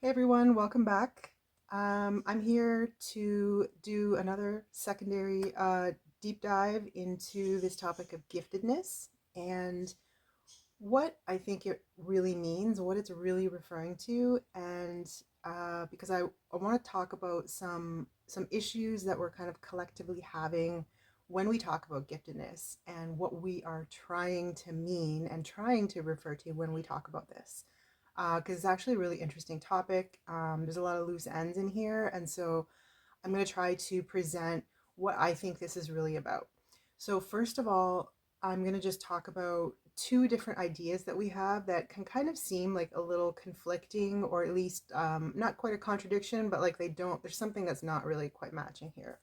Hey everyone, welcome back. I'm here to do another secondary deep dive into this topic of giftedness and what I think it really means, what it's really referring to, and because I want to talk about some issues that we're kind of collectively having when we talk about giftedness and what we are trying to mean and trying to refer to when we talk about this because it's actually a really interesting topic. There's a lot of loose ends in here, and so I'm going to try to present what I think this is really about. So, first of all, I'm going to just talk about two different ideas that we have that can kind of seem like a little conflicting, or at least not quite a contradiction, but like there's something that's not really quite matching here.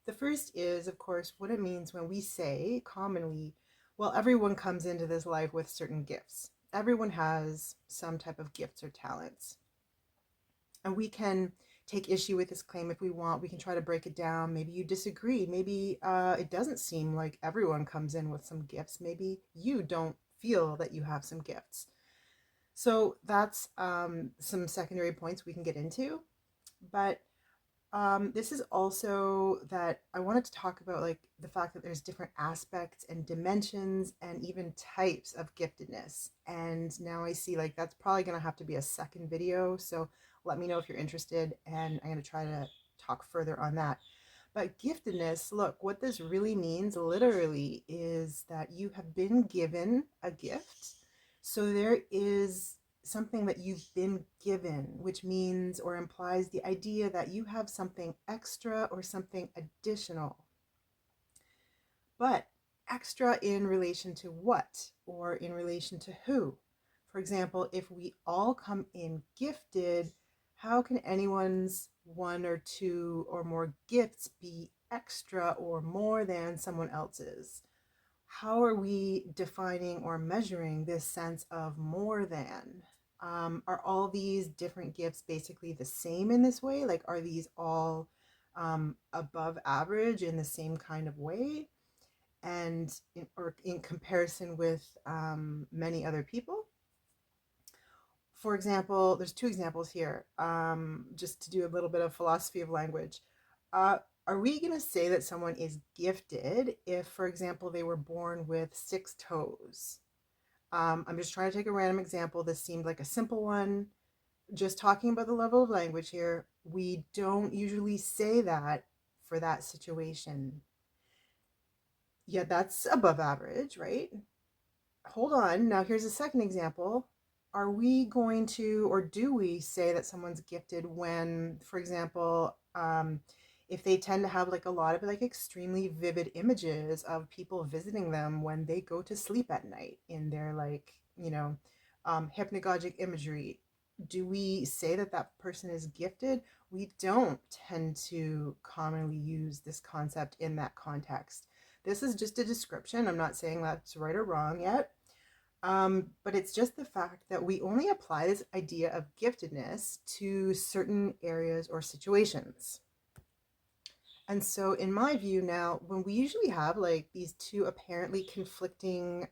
The first is, of course, what it means when we say commonly, well, everyone comes into this life with certain gifts. Everyone has some type of gifts or talents. And we can take issue with this claim if we want. We can try to break it down. Maybe you disagree. Maybe it doesn't seem like everyone comes in with some gifts. Maybe you don't feel that you have some gifts. So that's some secondary points we can get into. But this is also that I wanted to talk about like the fact that there's different aspects and dimensions and even types of giftedness. And now I see like that's probably going to have to be a second video. So let me know if you're interested, and I'm going to try to talk further on that. But giftedness, look, what this really means literally is that you have been given a gift. So there is something that you've been given, which means or implies the idea that you have something extra or something additional. But extra in relation to what or in relation to who? For example, if we all come in gifted, how can anyone's one or two or more gifts be extra or more than someone else's? How are we defining or measuring this sense of more than? Are all these different gifts basically the same in this way? Like, are these all above average in the same kind of way? And or in comparison with many other people? For example, there's two examples here, just to do a little bit of philosophy of language. Uh, are we going to say that someone is gifted if, for example, they were born with six toes? I'm just trying to take a random example. This seemed like a simple one. Just talking about the level of language here, we don't usually say that for that situation. Yeah, that's above average, right? Hold on. Now, here's a second example. Are we going to, or do we say that someone's gifted when, for example, if they tend to have like a lot of like extremely vivid images of people visiting them when they go to sleep at night in their like, hypnagogic imagery? Do we say that that person is gifted? We don't tend to commonly use this concept in that context. This is just a description. I'm not saying that's right or wrong yet. But it's just the fact that we only apply this idea of giftedness to certain areas or situations. And so, in my view, now, when we usually have like these two apparently conflicting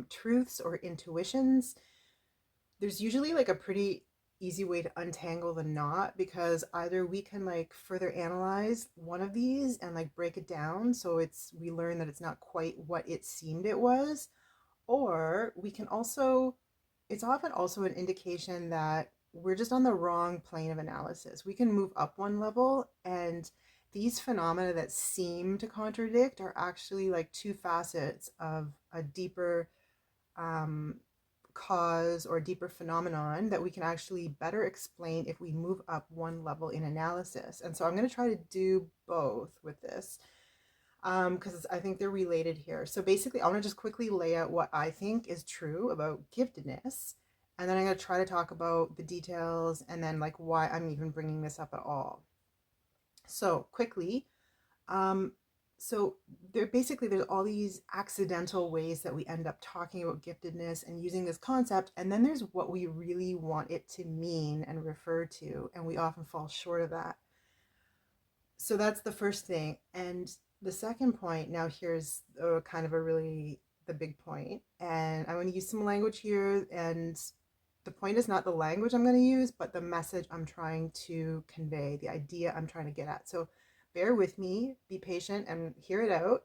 truths or intuitions, there's usually like a pretty easy way to untangle the knot because either we can like further analyze one of these and like break it down so we learn that it's not quite what it seemed it was, or we can also, it's often also an indication that we're just on the wrong plane of analysis. We can move up one level, and these phenomena that seem to contradict are actually like two facets of a deeper um, cause or deeper phenomenon that we can actually better explain if we move up one level in analysis. And so I'm going to try to do both with this because I think they're related here. So basically, I want to just quickly lay out what I think is true about giftedness, and then I'm going to try to talk about the details and then like why I'm even bringing this up at all. So quickly, um, so there's all these accidental ways that we end up talking about giftedness and using this concept, and then there's what we really want it to mean and refer to, and we often fall short of that. So that's the first thing. And the second point, now here's kind of a really the big point, and I'm going to use some language here, and the point is not the language I'm going to use, but the message I'm trying to convey, the idea I'm trying to get at. So bear with me, be patient, and hear it out,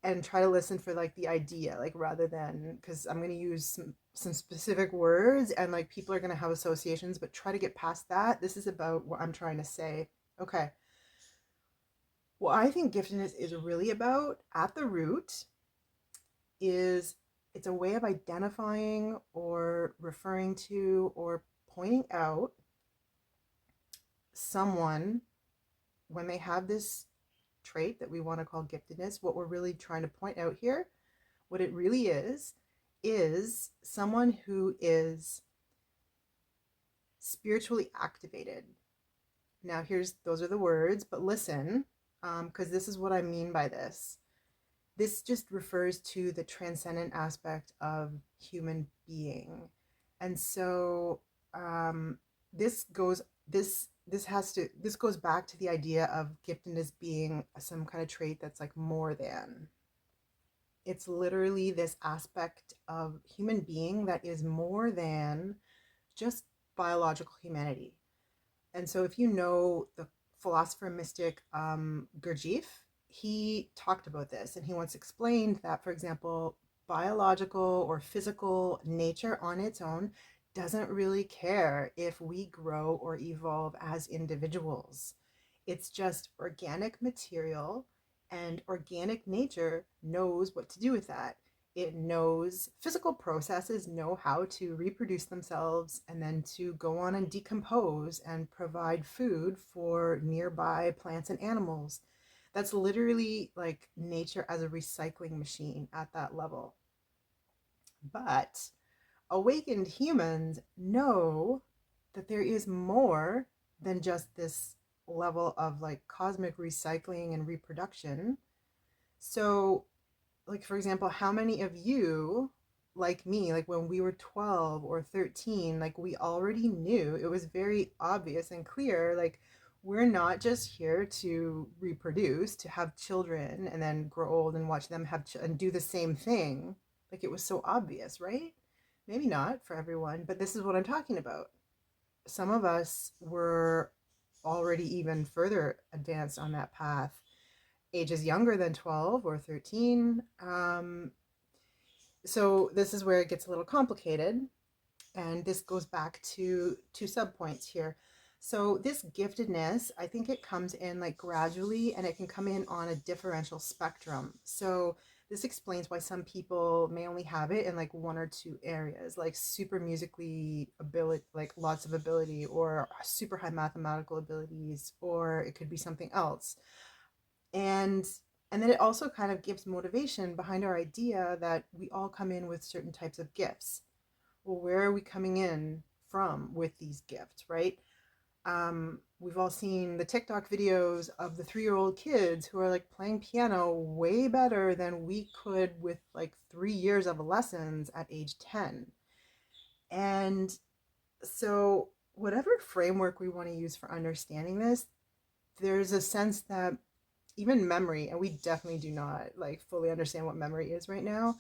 and try to listen for like the idea, like rather than, because I'm going to use some specific words and like people are going to have associations, but try to get past that. This is about what I'm trying to say. Okay. What I think giftedness is really about at the root is it's a way of identifying or referring to or pointing out someone when they have this trait that we want to call giftedness. What we're really trying to point out here, what it really is someone who is spiritually activated. Now, those are the words, but listen, because this is what I mean by this. This just refers to the transcendent aspect of human being. And so this goes this goes back to the idea of giftedness being some kind of trait that's like more than. It's literally this aspect of human being that is more than just biological humanity. And so if you know the philosopher mystic Gurdjieff, he talked about this and he once explained that, for example, biological or physical nature on its own doesn't really care if we grow or evolve as individuals. It's just organic material, and organic nature knows what to do with that. It knows physical processes know how to reproduce themselves and then to go on and decompose and provide food for nearby plants and animals. That's literally like nature as a recycling machine at that level. But awakened humans know that there is more than just this level of like cosmic recycling and reproduction. So like for example, how many of you like me, like when we were 12 or 13, like we already knew, it was very obvious and clear, like we're not just here to reproduce, to have children and then grow old and watch them and do the same thing. Like it was so obvious, right? Maybe not for everyone, but this is what I'm talking about. Some of us were already even further advanced on that path, ages younger than 12 or 13. So this is where it gets a little complicated. And this goes back to two subpoints here. So this giftedness, I think it comes in like gradually and it can come in on a differential spectrum. So this explains why some people may only have it in like one or two areas, like super musically ability, like lots of ability, or super high mathematical abilities, or it could be something else. And and then it also kind of gives motivation behind our idea that we all come in with certain types of gifts. Well, where are we coming in from with these gifts, right? We've all seen the TikTok videos of the 3-year-old kids who are like playing piano way better than we could with like 3 years of lessons at age 10. And so, whatever framework we want to use for understanding this, there's a sense that even memory, and we definitely do not like fully understand what memory is right now.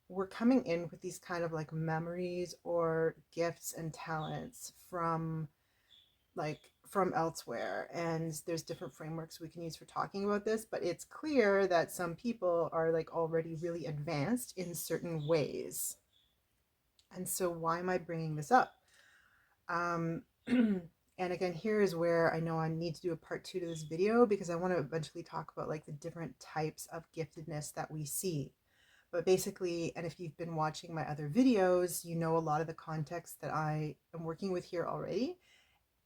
We're coming in with these kind of like memories or gifts and talents from elsewhere, and there's different frameworks we can use for talking about this, but it's clear that some people are like already really advanced in certain ways. And so why am I bringing this up? And again, here is where I know I need to do a part 2 to this video, because I want to eventually talk about like the different types of giftedness that we see. But basically, and if you've been watching my other videos, you know a lot of the context that I am working with here already.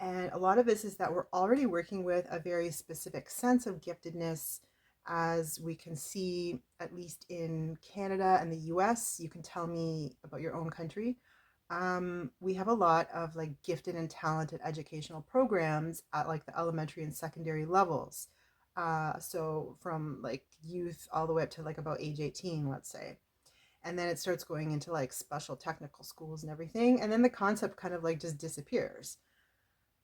And a lot of this is that we're already working with a very specific sense of giftedness, as we can see, at least in Canada and the US. You can tell me about your own country. We have a lot of like gifted and talented educational programs at like the elementary and secondary levels. So from like youth all the way up to like about age 18, let's say. And then it starts going into like special technical schools and everything. And then the concept kind of like just disappears.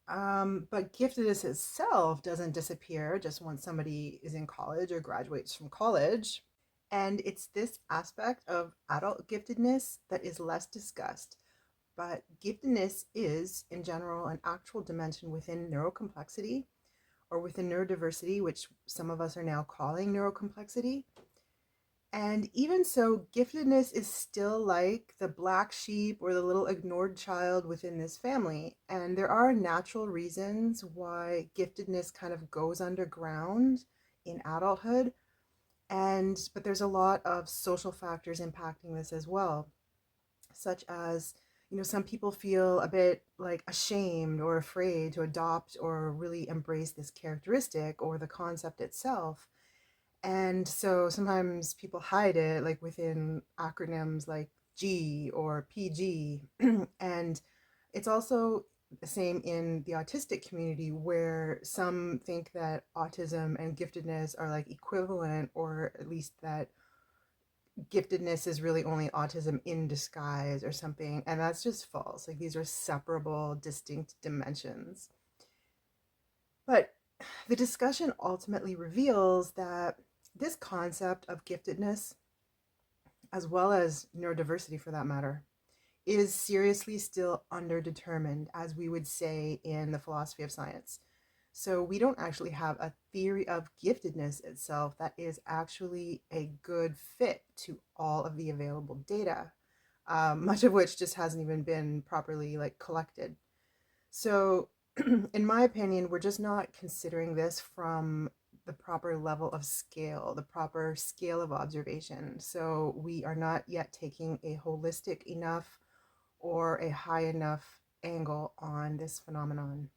But giftedness itself doesn't disappear just once somebody is in college or graduates from college. And it's this aspect of adult giftedness that is less discussed. but giftedness is, in general, an actual dimension within neurocomplexity or within neurodiversity, which some of us are now calling neurocomplexity. And even so, giftedness is still like the black sheep or the little ignored child within this family. And there are natural reasons why giftedness kind of goes underground in adulthood. But there's a lot of social factors impacting this as well, such as, some people feel a bit like ashamed or afraid to adopt or really embrace this characteristic or the concept itself. And so sometimes people hide it, like within acronyms like G or PG. And it's also the same in the autistic community, where some think that autism and giftedness are like equivalent, or at least that giftedness is really only autism in disguise or something. And that's just false. Like, these are separable, distinct dimensions. But the discussion ultimately reveals that this concept of giftedness, as well as neurodiversity for that matter, is seriously still underdetermined, as we would say in the philosophy of science. So we don't actually have a theory of giftedness itself that is actually a good fit to all of the available data, much of which just hasn't even been properly collected. So in my opinion, we're just not considering this from the proper level of scale, the proper scale of observation. So we are not yet taking a holistic enough or a high enough angle on this phenomenon,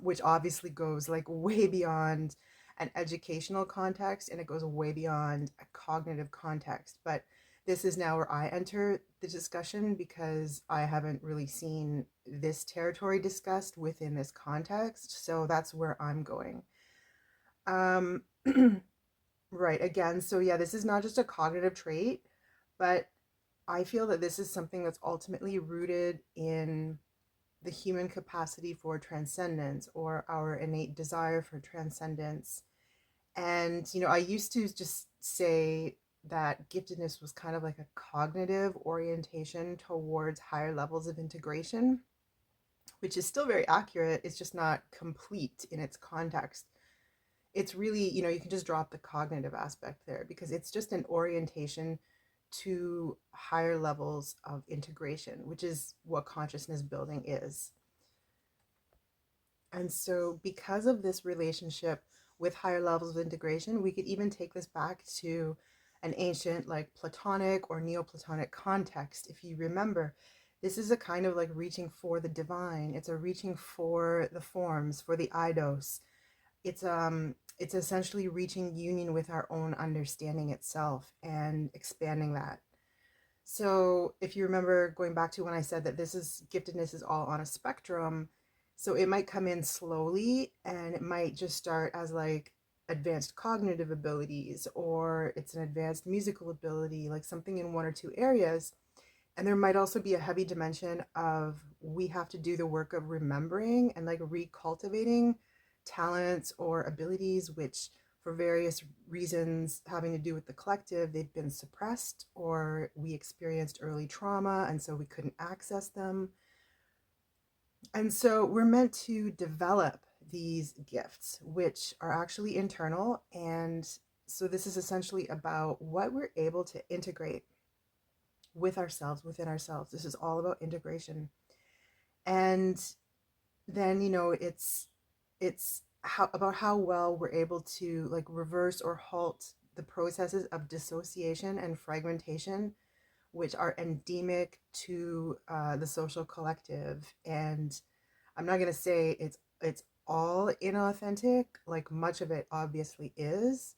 which obviously goes way beyond an educational context, and it goes way beyond a cognitive context. But this is now where I enter the discussion, because I haven't really seen this territory discussed within this context. So that's where I'm going. Um, right. Again, so yeah, this is not just a cognitive trait, but I feel that this is something that's ultimately rooted in the human capacity for transcendence, or our innate desire for transcendence. And, I used to just say that giftedness was kind of like a cognitive orientation towards higher levels of integration, which is still very accurate. It's just not complete in its context. It's really, you can just drop the cognitive aspect there, because it's just an orientation to higher levels of integration, which is what consciousness building is. And so, because of this relationship with higher levels of integration, we could even take this back to an ancient, Platonic or Neoplatonic context. If you remember, this is a kind of reaching for the divine. It's a reaching for the forms, for the eidos. It's essentially reaching union with our own understanding itself and expanding that. So if you remember, going back to when I said that giftedness is all on a spectrum, so it might come in slowly, and it might just start as advanced cognitive abilities, or it's an advanced musical ability, like something in one or two areas. And there might also be a heavy dimension of, we have to do the work of remembering and recultivating talents or abilities which, for various reasons having to do with the collective, they've been suppressed, or we experienced early trauma and so we couldn't access them. And so we're meant to develop these gifts, which are actually internal. And so this is essentially about what we're able to integrate with ourselves, within ourselves. This is all about integration. And then, it's about how well we're able to reverse or halt the processes of dissociation and fragmentation, which are endemic to the social collective. And I'm not going to say it's all inauthentic, much of it obviously is.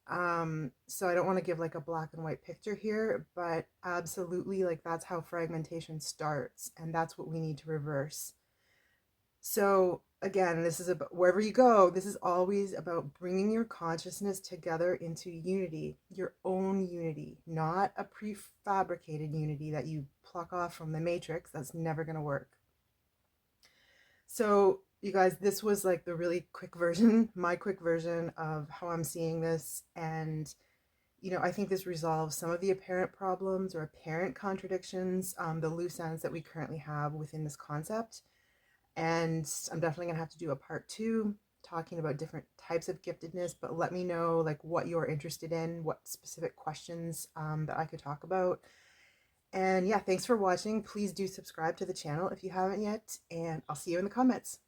So I don't want to give a black and white picture here, but absolutely, that's how fragmentation starts, and that's what we need to reverse. So again, this is about, wherever you go, this is always about bringing your consciousness together into unity, your own unity, not a prefabricated unity that you pluck off from the matrix. That's never going to work. So you guys, this was the really quick version, my quick version of how I'm seeing this. And I think this resolves some of the apparent problems or apparent contradictions, the loose ends that we currently have within this concept. And I'm definitely going to have to do a part 2 talking about different types of giftedness, but let me know like what you're interested in, what specific questions that I could talk about. And yeah, thanks for watching. Please do subscribe to the channel if you haven't yet, and I'll see you in the comments.